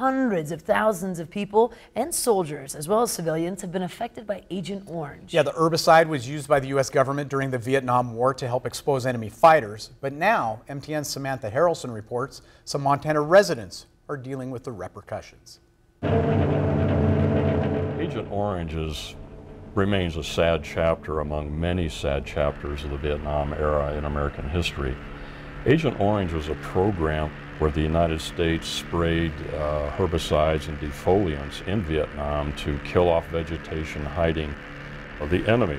Hundreds of thousands of people and soldiers, as well as civilians, have been affected by Agent Orange. Yeah, the herbicide was used by the U.S. government during the Vietnam War to help expose enemy fighters. But now, MTN's Samantha Harrelson reports some Montana residents are dealing with the repercussions. Agent Orange remains a sad chapter among many sad chapters of the Vietnam era in American history. Agent Orange was a program where the United States sprayed herbicides and defoliants in Vietnam to kill off vegetation hiding of the enemy.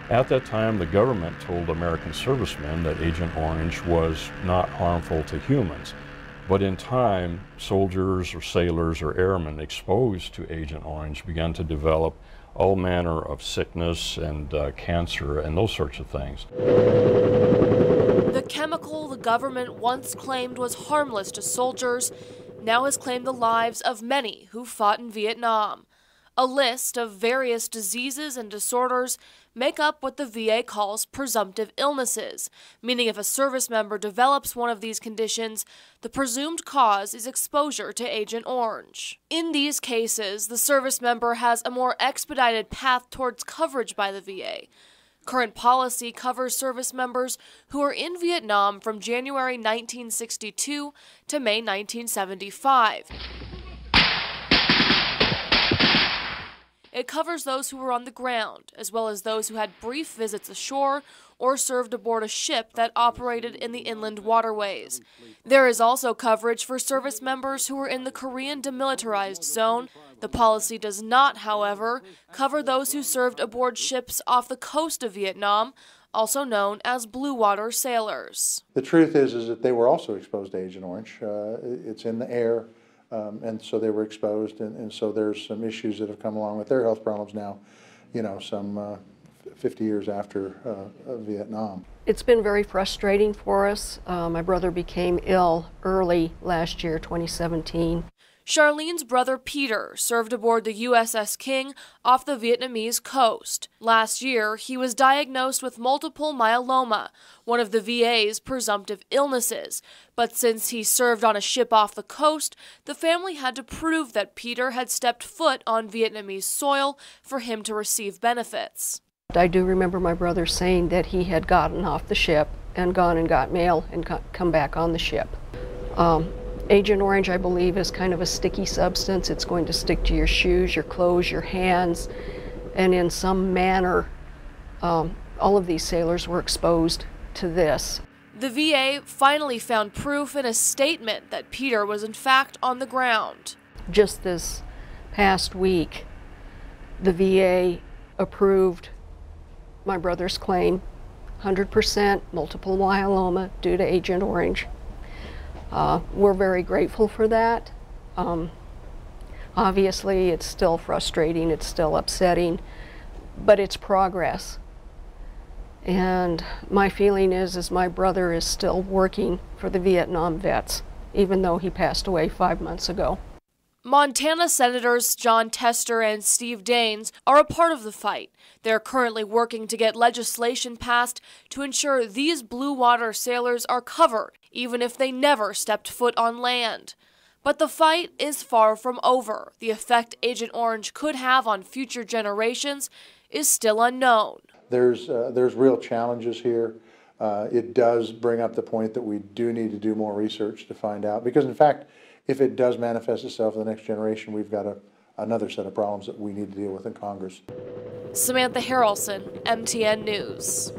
At that time, the government told American servicemen that Agent Orange was not harmful to humans. But in time, soldiers or sailors or airmen exposed to Agent Orange began to develop all manner of sickness and cancer and those sorts of things. The chemical the government once claimed was harmless to soldiers now has claimed the lives of many who fought in Vietnam. A list of various diseases and disorders make up what the VA calls presumptive illnesses, meaning if a service member develops one of these conditions, the presumed cause is exposure to Agent Orange. In these cases, the service member has a more expedited path towards coverage by the VA. Current policy covers service members who are in Vietnam from January 1962 to May 1975. It covers those who were on the ground, as well as those who had brief visits ashore or served aboard a ship that operated in the inland waterways. There is also coverage for service members who were in the Korean demilitarized zone. The policy does not, however, cover those who served aboard ships off the coast of Vietnam, also known as blue water sailors. The truth is that they were also exposed to Agent Orange. It's in the air. And so they were exposed, and so there's some issues that have come along with their health problems now, you know, some 50 years after Vietnam. It's been very frustrating for us. My brother became ill early last year, 2017. Charlene's brother Peter served aboard the USS King off the Vietnamese coast. Last year, he was diagnosed with multiple myeloma, one of the VA's presumptive illnesses. But since he served on a ship off the coast, the family had to prove that Peter had stepped foot on Vietnamese soil for him to receive benefits. I do remember my brother saying that he had gotten off the ship and gone and got mail and come back on the ship. Agent Orange, I believe, is kind of a sticky substance. It's going to stick to your shoes, your clothes, your hands, and in some manner, all of these sailors were exposed to this. The VA finally found proof in a statement that Peter was in fact on the ground. Just this past week, the VA approved my brother's claim, 100% multiple myeloma due to Agent Orange. We're very grateful for that. Obviously, it's still frustrating, it's still upsetting, but it's progress. And my feeling is my brother is still working for the Vietnam vets, even though he passed away 5 months ago. Montana Senators John Tester and Steve Daines are a part of the fight. They're currently working to get legislation passed to ensure these blue water sailors are covered, even if they never stepped foot on land. But the fight is far from over. The effect Agent Orange could have on future generations is still unknown. There's real challenges here. It does bring up the point that we do need to do more research to find out, because in fact, if it does manifest itself in the next generation, we've got another set of problems that we need to deal with in Congress. Samantha Harrelson, MTN News.